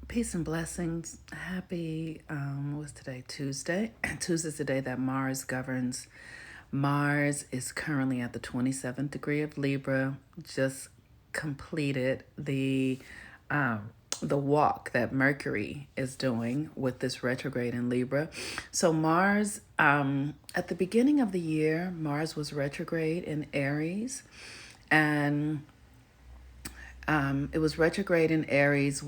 Peace and blessings. Happy, what's today? Tuesday. Tuesday's the day that Mars governs. Mars is currently at the 27th degree of Libra. Just completed the walk that Mercury is doing with this retrograde in Libra. So Mars, at the beginning of the year, Mars was retrograde in Aries, and it was retrograde in Aries,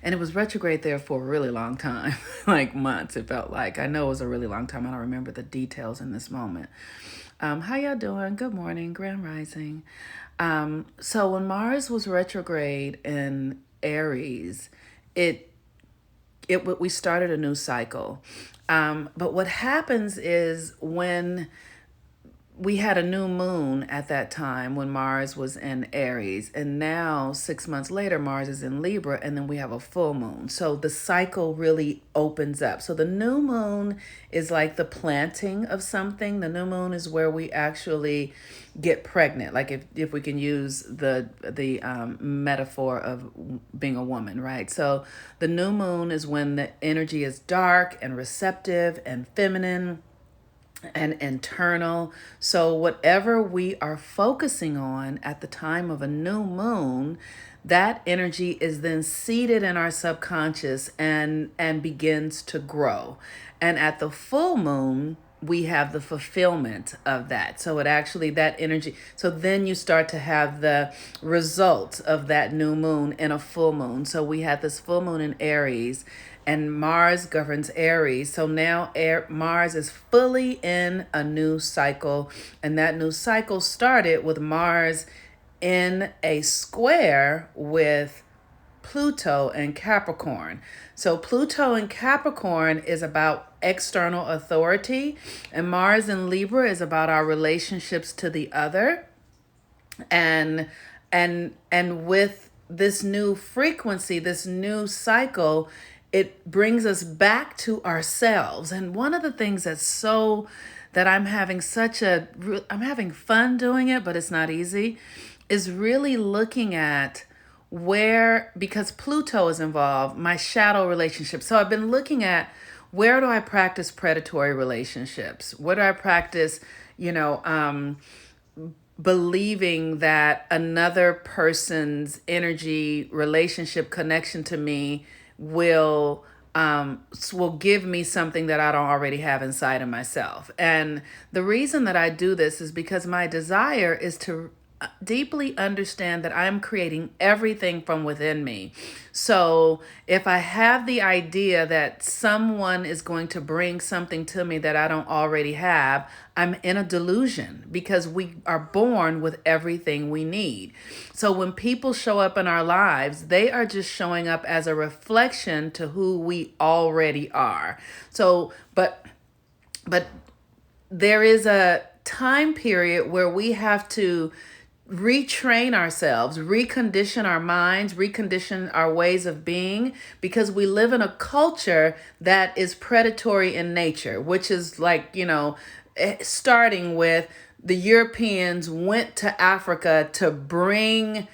and it was retrograde there for a really long time, like months, it felt like. I know it was a really long time. I don't remember the details in this moment. How y'all doing? Good morning, Grand Rising. So when Mars was retrograde in Aries, it we started a new cycle. But what happens is when we had a new moon at that time when Mars was in Aries, and now 6 months later, Mars is in Libra, and then we have a full moon. So the cycle really opens up. So the new moon is like the planting of something. The new moon is where we actually get pregnant, like if we can use the metaphor of being a woman, right? So the new moon is when the energy is dark and receptive and feminine and internal. So, whatever we are focusing on at the time of a new moon, that energy is then seated in our subconscious and begins to grow. And at the full moon, we have the fulfillment of that. So it actually, that energy, so then you start to have the results of that new moon in a full moon. So we had this full moon in Aries, and Mars governs Aries. So now Mars is fully in a new cycle, and that new cycle started with Mars in a square with Pluto and Capricorn. So Pluto and Capricorn is about external authority, and Mars in Libra is about our relationships to the other. And with this new frequency, this new cycle, it brings us back to ourselves. And one of the things that I'm having fun doing it, but it's not easy, is really looking at where, because Pluto is involved, my shadow relationship. So I've been looking at, where do I practice predatory relationships? Where do I practice, you know, believing that another person's energy, relationship, connection to me will will give me something that I don't already have inside of myself. And the reason that I do this is because my desire is to deeply understand that I'm creating everything from within me. So if I have the idea that someone is going to bring something to me that I don't already have, I'm in a delusion, because we are born with everything we need. So when people show up in our lives, they are just showing up as a reflection to who we already are. So, but there is a time period where we have to retrain ourselves, recondition our minds, recondition our ways of being, because we live in a culture that is predatory in nature, which is like, starting with the Europeans went to Africa to bring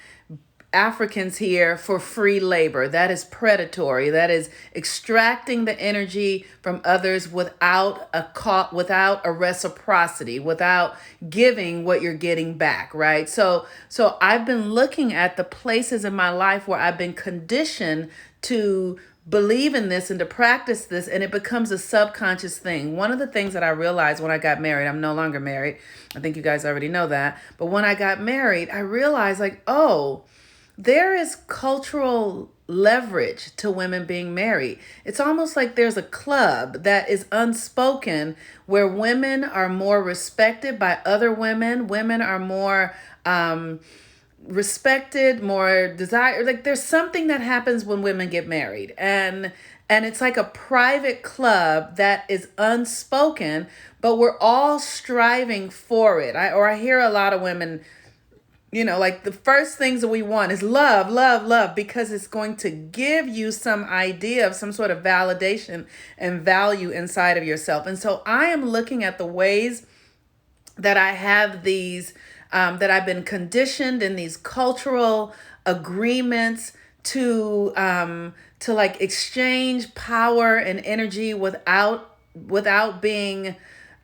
Africans here for free labor. That is predatory. That is extracting the energy from others without a reciprocity, without giving what you're getting back, right? So I've been looking at the places in my life where I've been conditioned to believe in this and to practice this, and it becomes a subconscious thing. One of the things that I realized when I got married, I'm no longer married. I think you guys already know that. But when I got married, I realized, like, oh, there is cultural leverage to women being married. It's almost like there's a club that is unspoken where women are more respected by other women. Women are more respected, more desired. Like, there's something that happens when women get married. And it's like a private club that is unspoken, but we're all striving for it. I hear a lot of women, like, the first things that we want is love, love, love, because it's going to give you some idea of some sort of validation and value inside of yourself. And so I am looking at the ways that I have these, that I've been conditioned in these cultural agreements to like exchange power and energy without being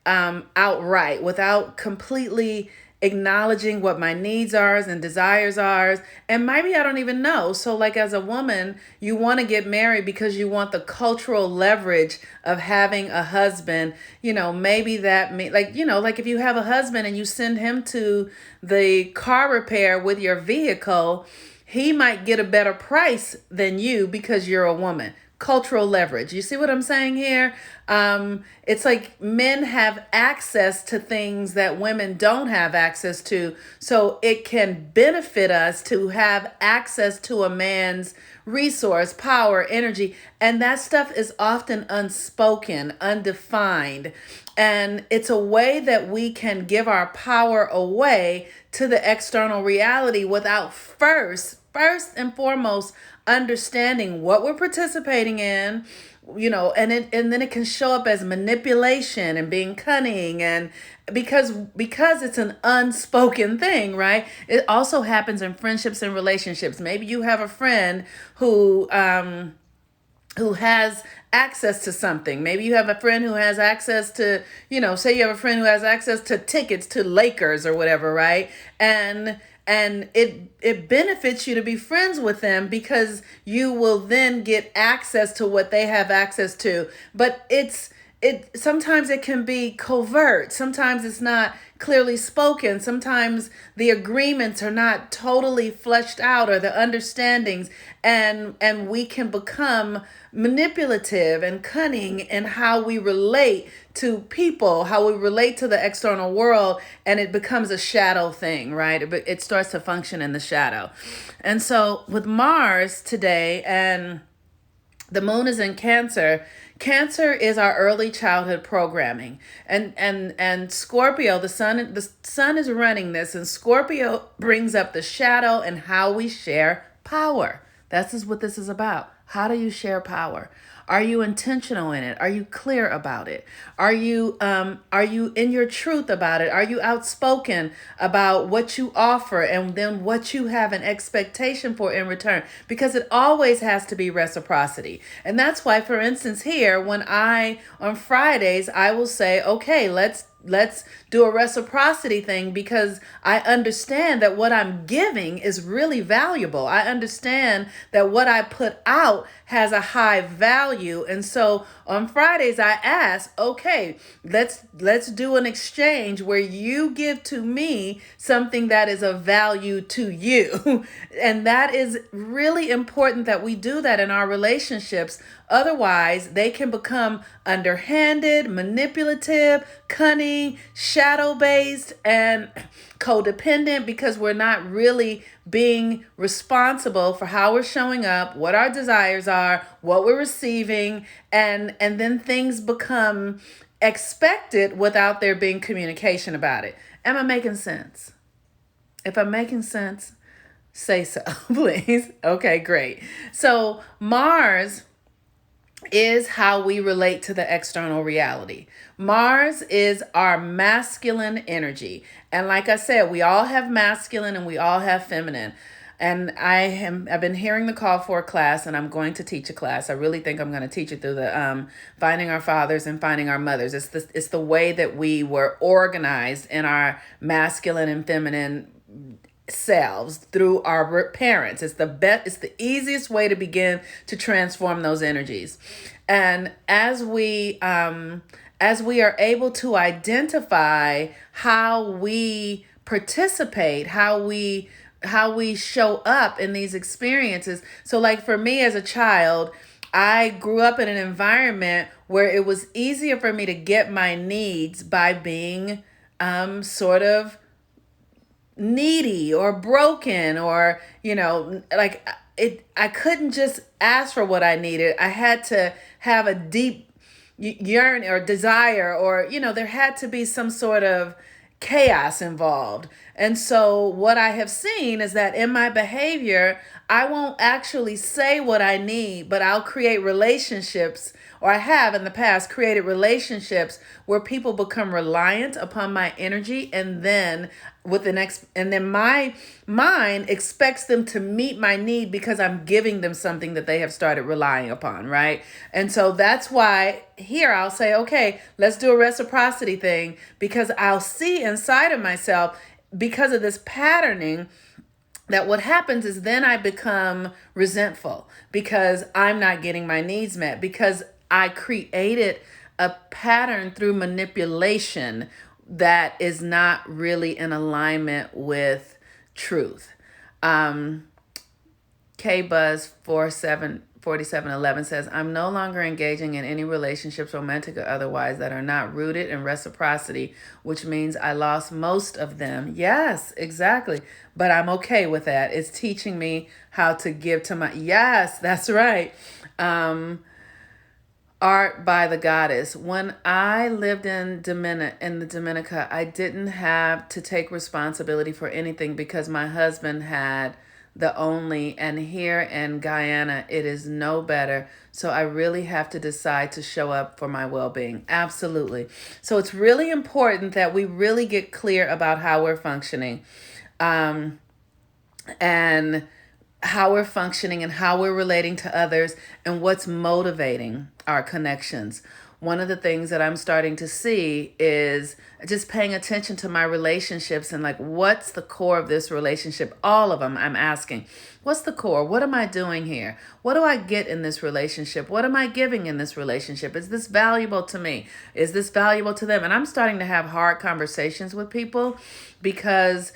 outright, without completely acknowledging what my needs are and desires are. And maybe I don't even know. So, like, as a woman, you want to get married because you want the cultural leverage of having a husband. Maybe that like if you have a husband and you send him to the car repair with your vehicle, he might get a better price than you because you're a woman. Cultural leverage. You see what I'm saying here? It's like men have access to things that women don't have access to. So it can benefit us to have access to a man's resource, power, energy. And that stuff is often unspoken, undefined. And it's a way that we can give our power away to the external reality without first and foremost understanding what we're participating in, and then it can show up as manipulation and being cunning, and because it's an unspoken thing, right? It also happens in friendships and relationships. Maybe you have a friend who has access to something. Maybe you have a friend who has access to, say you have a friend who has access to tickets to Lakers or whatever, right? And it benefits you to be friends with them because you will then get access to what they have access to. But it sometimes it can be covert. Sometimes it's not clearly spoken. Sometimes the agreements are not totally fleshed out, or the understandings, and we can become manipulative and cunning in how we relate to people, how we relate to the external world, and it becomes a shadow thing, right? It starts to function in the shadow. And so with Mars today, and the moon is in Cancer. Cancer is our early childhood programming, and Scorpio. The sun is running this, and Scorpio brings up the shadow and how we share power. This is what this is about. How do you share power? Are you intentional in it? Are you clear about it? Are you in your truth about it? Are you outspoken about what you offer and then what you have an expectation for in return? Because it always has to be reciprocity. And that's why, for instance, here, on Fridays, I will say, okay, let's do a reciprocity thing, because I understand that what I'm giving is really valuable. I understand that what I put out has a high value. And so on Fridays I ask, okay, let's do an exchange where you give to me something that is of value to you. And that is really important that we do that in our relationships. Otherwise, they can become underhanded, manipulative, cunning, shadow-based, and codependent, because we're not really being responsible for how we're showing up, what our desires are, what we're receiving, and then things become expected without there being communication about it. Am I making sense? If I'm making sense, say so, please. Okay, great. So Mars is how we relate to the external reality. Mars is our masculine energy. And like I said, we all have masculine and we all have feminine. And I've been hearing the call for a class, and I'm going to teach a class. I really think I'm going to teach it through the Finding Our Fathers and Finding Our Mothers. It's the way that we were organized in our masculine and feminine selves through our parents. It's the easiest way to begin to transform those energies. And as we are able to identify how we participate, how we show up in these experiences. So like for me as a child, I grew up in an environment where it was easier for me to get my needs by being sort of needy or broken, or like I couldn't just ask for what I needed. I had to have a deep yearn or desire, or there had to be some sort of chaos involved. And so what I have seen is that in my behavior, I won't actually say what I need, but I'll create relationships, or I have in the past created relationships where people become reliant upon my energy, and then and then my mind expects them to meet my need because I'm giving them something that they have started relying upon, right? And so that's why here I'll say, okay, let's do a reciprocity thing, because I'll see inside of myself, because of this patterning, that what happens is then I become resentful because I'm not getting my needs met, because I created a pattern through manipulation that is not really in alignment with truth. K Buzz 4711 says, I'm no longer engaging in any relationships, romantic or otherwise, that are not rooted in reciprocity, which means I lost most of them. Yes, exactly. But I'm okay with that. It's teaching me how to give to my, yes, that's right. Art by the Goddess. When I lived in the Dominica, I didn't have to take responsibility for anything because my husband had the only, and here in Guyana, it is no better. So I really have to decide to show up for my well-being. Absolutely. So it's really important that we really get clear about how we're functioning, and how we're functioning and how we're relating to others and what's motivating our connections. One of the things that I'm starting to see is just paying attention to my relationships and like, what's the core of this relationship? All of them, I'm asking, what's the core? What am I doing here? What do I get in this relationship? What am I giving in this relationship? Is this valuable to me? Is this valuable to them? And I'm starting to have hard conversations with people because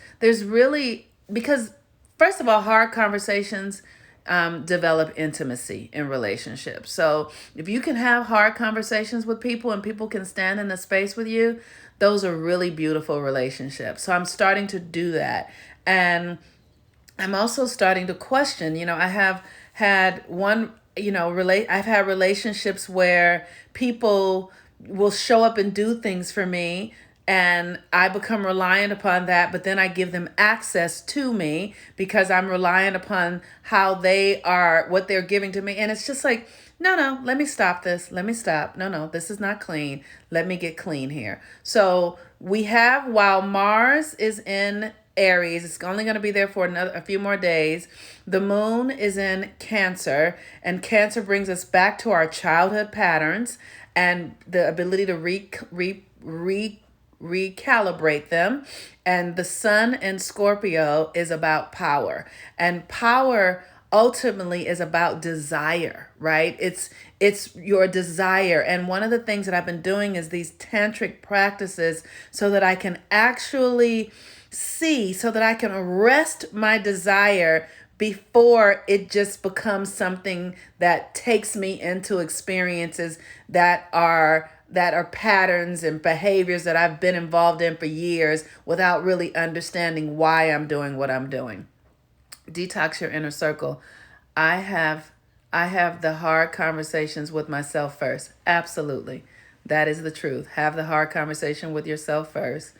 first of all, hard conversations develop intimacy in relationships. So if you can have hard conversations with people and people can stand in the space with you, those are really beautiful relationships. So I'm starting to do that. And I'm also starting to question, I have had I've had relationships where people will show up and do things for me, and I become reliant upon that, but then I give them access to me because I'm reliant upon what they're giving to me. And it's just like, no, let me stop this. Let me stop. No, this is not clean. Let me get clean here. So while Mars is in Aries, it's only going to be there for a few more days. The moon is in Cancer, and Cancer brings us back to our childhood patterns and the ability to recalibrate them. And the sun in Scorpio is about power, and power ultimately is about desire, right? It's your desire. And one of the things that I've been doing is these tantric practices so that I can actually so that I can arrest my desire before it just becomes something that takes me into experiences that are patterns and behaviors that I've been involved in for years without really understanding why I'm doing what I'm doing. Detox your inner circle. I have the hard conversations with myself first. Absolutely. That is the truth. Have the hard conversation with yourself first.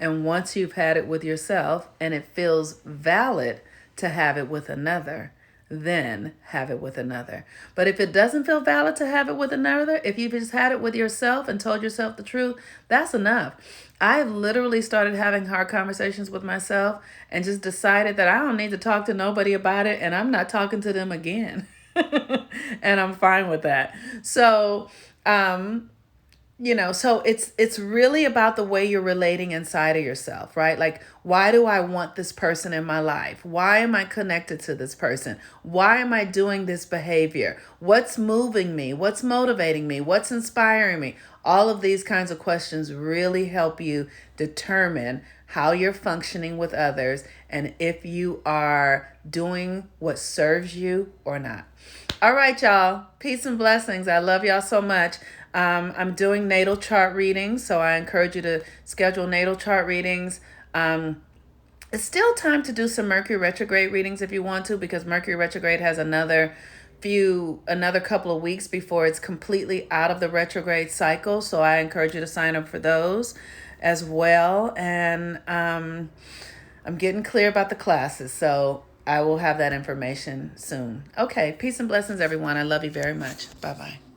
And once you've had it with yourself and it feels valid to have it with another, then have it with another. But if it doesn't feel valid to have it with another, if you've just had it with yourself and told yourself the truth, that's enough. I've literally started having hard conversations with myself and just decided that I don't need to talk to nobody about it, and I'm not talking to them again. And I'm fine with that. So, so it's really about the way you're relating inside of yourself, right? Like, why do I want this person in my life? Why am I connected to this person? Why am I doing this behavior? What's moving me? What's motivating me? What's inspiring me? All of these kinds of questions really help you determine how you're functioning with others and if you are doing what serves you or not. All right, y'all. Peace and blessings. I love y'all so much. I'm doing natal chart readings, so I encourage you to schedule natal chart readings. It's still time to do some Mercury retrograde readings if you want to, because Mercury retrograde has another couple of weeks before it's completely out of the retrograde cycle. So I encourage you to sign up for those as well. And I'm getting clear about the classes. So I will have that information soon. Okay. Peace and blessings, everyone. I love you very much. Bye bye.